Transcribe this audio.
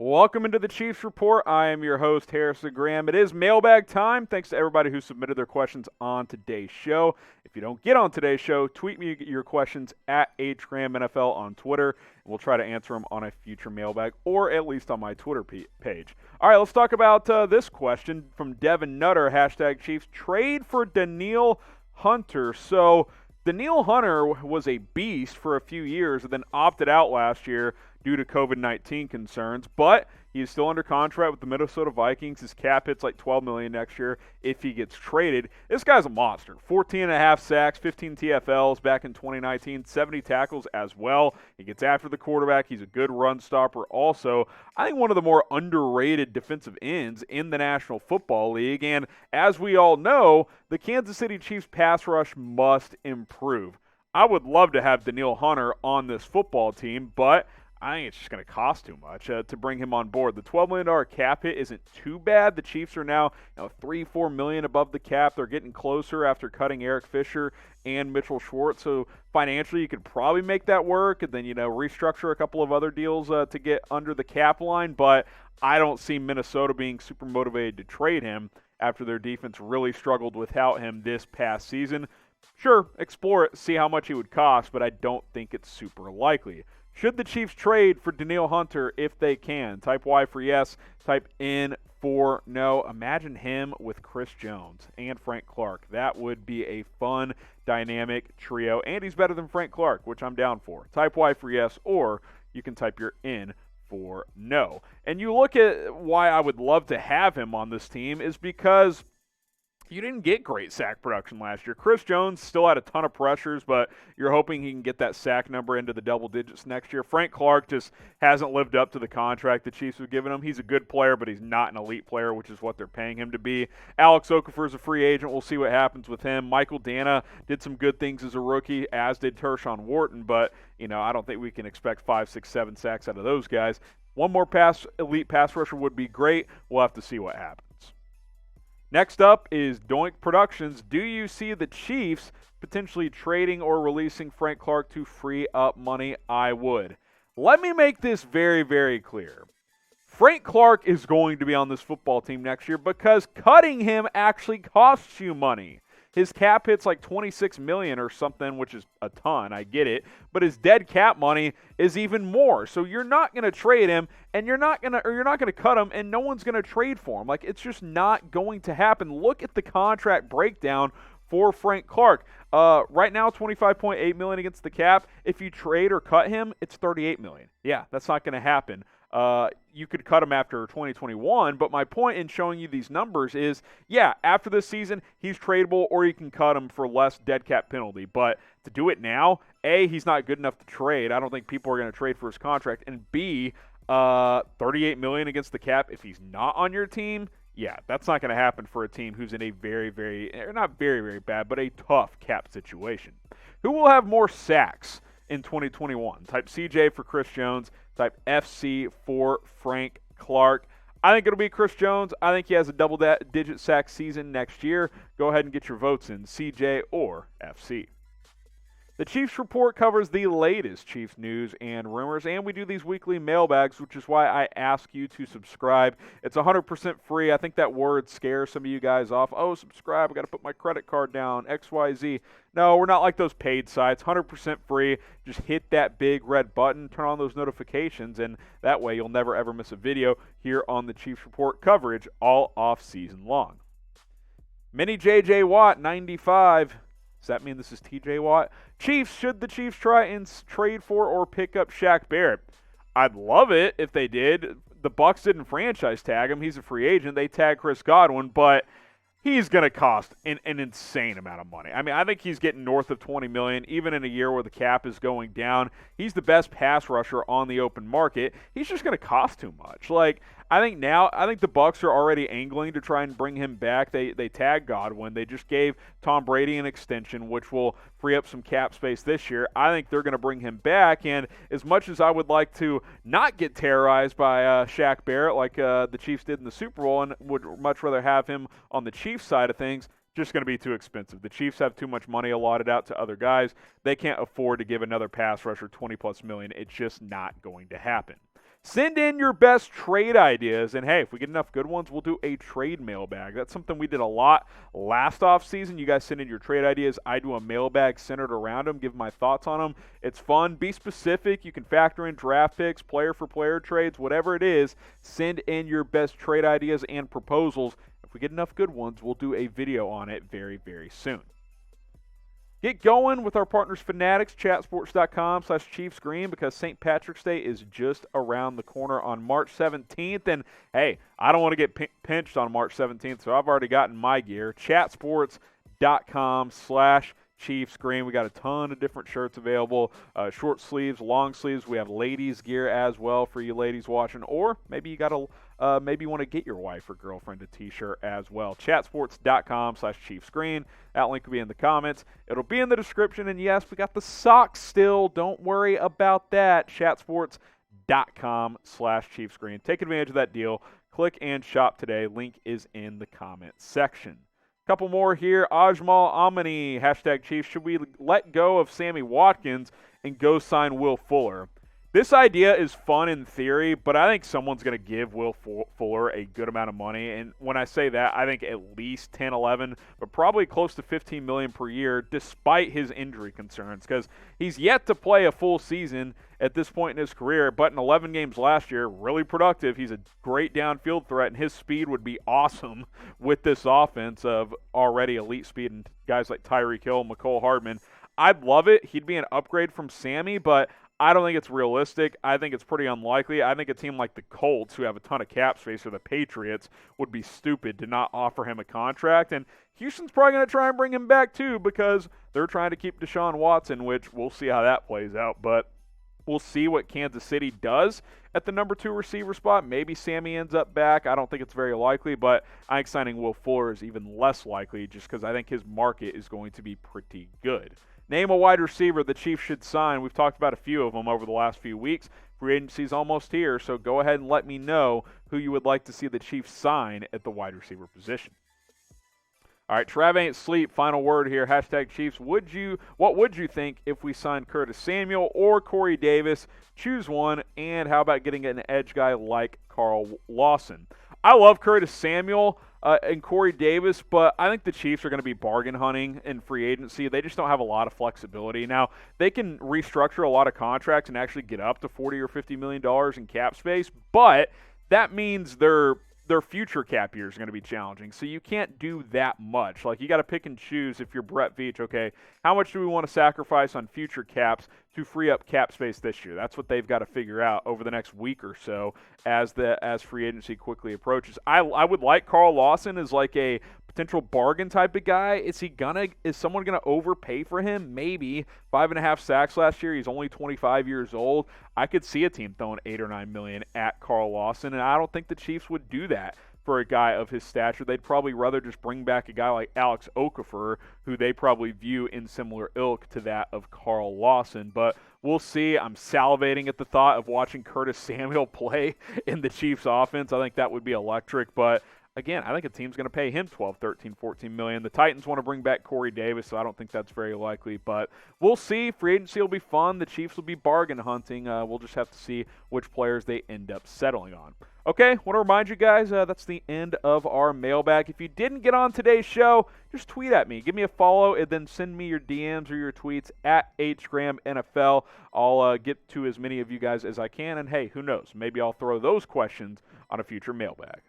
Welcome into the Chiefs Report. I am your host, Harrison Graham. It is mailbag time. Thanks to everybody who submitted their questions on today's show. If you don't get on today's show, tweet me your questions at HGrahamNFL on Twitter, and we'll try to answer them on a future mailbag or at least on my Twitter page. All right, let's talk about this question from Devin Nutter, hashtag Chiefs. Trade for Danielle Hunter. So Danielle Hunter was a beast for a few years and then opted out last year due to COVID-19 concerns, but he is still under contract with the Minnesota Vikings. His cap hits like $12 million next year if he gets traded. This guy's a monster. 14.5 sacks, 15 TFLs back in 2019, 70 tackles as well. He gets after the quarterback. He's a good run stopper also. I think one of the more underrated defensive ends in the National Football League, and as we all know, the Kansas City Chiefs pass rush must improve. I would love to have Danielle Hunter on this football team, but I think it's just going to cost too much to bring him on board. The $12 million cap hit isn't too bad. The Chiefs are now $3-4 million above the cap. They're getting closer after cutting Eric Fisher and Mitchell Schwartz. So financially, you could probably make that work and then, restructure a couple of other deals to get under the cap line. But I don't see Minnesota being super motivated to trade him after their defense really struggled without him this past season. Sure, explore it, see how much he would cost, but I don't think it's super likely. Should the Chiefs trade for Danielle Hunter if they can? Type Y for yes, type N for no. Imagine him with Chris Jones and Frank Clark. That would be a fun, dynamic trio, and he's better than Frank Clark, which I'm down for. Type Y for yes, or you can type your N for no. And you look at why I would love to have him on this team is because you didn't get great sack production last year. Chris Jones still had a ton of pressures, but you're hoping he can get that sack number into the double digits next year. Frank Clark just hasn't lived up to the contract the Chiefs have given him. He's a good player, but he's not an elite player, which is what they're paying him to be. Alex Okafor is a free agent. We'll see what happens with him. Michael Dana did some good things as a rookie, as did Tershawn Wharton, but I don't think we can expect 5, 6, 7 sacks out of those guys. One more elite pass rusher would be great. We'll have to see what happens. Next up is Doink Productions. Do you see the Chiefs potentially trading or releasing Frank Clark to free up money? I would. Let me make this very, very clear. Frank Clark is going to be on this football team next year because cutting him actually costs you money. His cap hits like $26 million or something, which is a ton. I get it, but his dead cap money is even more. So you're not going to trade him, and you're not going to cut him, and no one's going to trade for him. Like, it's just not going to happen. Look at the contract breakdown for Frank Clark. Right now, $25.8 million against the cap. If you trade or cut him, it's $38 million. Yeah, that's not going to happen. You could cut him after 2021, but my point in showing you these numbers is, yeah, after this season, he's tradable, or you can cut him for less dead cap penalty. But to do it now, A, he's not good enough to trade. I don't think people are going to trade for his contract. And B, $38 million against the cap if he's not on your team, yeah, that's not going to happen for a team who's in a very, very, not very, very bad, but a tough cap situation. Who will have more sacks in 2021? Type CJ for Chris Jones. Type FC for Frank Clark. I think it'll be Chris Jones. I think he has a double-digit sack season next year. Go ahead and get your votes in, CJ or FC. The Chiefs Report covers the latest Chiefs news and rumors, and we do these weekly mailbags, which is why I ask you to subscribe. It's 100% free. I think that word scares some of you guys off. Oh, subscribe. I got to put my credit card down, XYZ. No, we're not like those paid sites. 100% free. Just hit that big red button, turn on those notifications, and that way you'll never, ever miss a video here on the Chiefs Report coverage all off season long. Mini JJ Watt, 95. Does that mean this is TJ Watt? Chiefs, should the Chiefs try and trade for or pick up Shaq Barrett? I'd love it if they did. The Bucs didn't franchise tag him. He's a free agent. They tagged Chris Godwin, but he's going to cost an insane amount of money. I mean, I think he's getting north of $20 million, even in a year where the cap is going down. He's the best pass rusher on the open market. He's just going to cost too much. I think the Bucs are already angling to try and bring him back. They tagged Godwin. They just gave Tom Brady an extension, which will free up some cap space this year. I think they're going to bring him back. And as much as I would like to not get terrorized by Shaq Barrett like the Chiefs did in the Super Bowl, and would much rather have him on the Chiefs side of things, just going to be too expensive. The Chiefs have too much money allotted out to other guys. They can't afford to give another pass rusher $20+ million. It's just not going to happen. Send in your best trade ideas, and hey, if we get enough good ones, we'll do a trade mailbag. That's something we did a lot last offseason. You guys send in your trade ideas. I do a mailbag centered around them, give my thoughts on them. It's fun. Be specific. You can factor in draft picks, player-for-player trades, whatever it is. Send in your best trade ideas and proposals. If we get enough good ones, we'll do a video on it very, very soon. Get going with our partners Fanatics, chatsports.com/ChiefsGreen, because St. Patrick's Day is just around the corner on March 17th. And, hey, I don't want to get pinched on March 17th, so I've already gotten my gear. Chatsports.com/ChiefsGreen. We got a ton of different shirts available, short sleeves, long sleeves. We have ladies gear as well for you ladies watching, or maybe you got maybe you want to get your wife or girlfriend a t-shirt as well. Chatsports.com/ChiefsGreen. That link will be in the comments. It'll be in the description, and yes, we got the socks still. Don't worry about that. Chatsports.com/ChiefsGreen. Take advantage of that deal. Click and shop today. Link is in the comments section. Couple more here. Ajmal Amani, #Chiefs. Should we let go of Sammy Watkins and go sign Will Fuller? This idea is fun in theory, but I think someone's going to give Will Fuller a good amount of money. And when I say that, I think at least 10, 11, but probably close to $15 million per year, despite his injury concerns, because he's yet to play a full season at this point in his career. But in 11 games last year, really productive. He's a great downfield threat, and his speed would be awesome with this offense of already elite speed and guys like Tyreek Hill, McCole Hardman. I'd love it. He'd be an upgrade from Sammy, but I don't think it's realistic. I think it's pretty unlikely. I think a team like the Colts, who have a ton of cap space, or the Patriots, would be stupid to not offer him a contract. And Houston's probably going to try and bring him back too, because they're trying to keep Deshaun Watson, which we'll see how that plays out. But we'll see what Kansas City does at the number 2 receiver spot. Maybe Sammy ends up back. I don't think it's very likely, but I think signing Will Fuller is even less likely, just because I think his market is going to be pretty good. Name a wide receiver the Chiefs should sign. We've talked about a few of them over the last few weeks. Free agency's almost here, so go ahead and let me know who you would like to see the Chiefs sign at the wide receiver position. All right, Trav ain't sleep. Final word here. #Chiefs. What would you think if we signed Curtis Samuel or Corey Davis? Choose one. And how about getting an edge guy like Carl Lawson? I love Curtis Samuel and Corey Davis, but I think the Chiefs are going to be bargain hunting in free agency. They just don't have a lot of flexibility. Now, they can restructure a lot of contracts and actually get up to $40 or $50 million in cap space, but that means their future cap year is going to be challenging. So you can't do that much. Like, you got to pick and choose if you're Brett Veach. Okay, how much do we want to sacrifice on future caps to free up cap space this year? That's what they've got to figure out over the next week or so as free agency quickly approaches. I would like Carl Lawson as like a potential bargain type of guy. Is someone gonna overpay for him? Maybe. 5.5 sacks last year. He's only 25 years old. I could see a team throwing $8 or $9 million at Carl Lawson, and I don't think the Chiefs would do that for a guy of his stature. They'd probably rather just bring back a guy like Alex Okafor, who they probably view in similar ilk to that of Carl Lawson. But we'll see. I'm salivating at the thought of watching Curtis Samuel play in the Chiefs offense. I think that would be electric, but again, I think a team's going to pay him $12, $13, $14 million. The Titans want to bring back Corey Davis, so I don't think that's very likely. But we'll see. Free agency will be fun. The Chiefs will be bargain hunting. We'll just have to see which players they end up settling on. Okay, want to remind you guys, that's the end of our mailbag. If you didn't get on today's show, just tweet at me. Give me a follow, and then send me your DMs or your tweets at HGramNFL. I'll get to as many of you guys as I can. And, hey, who knows? Maybe I'll throw those questions on a future mailbag.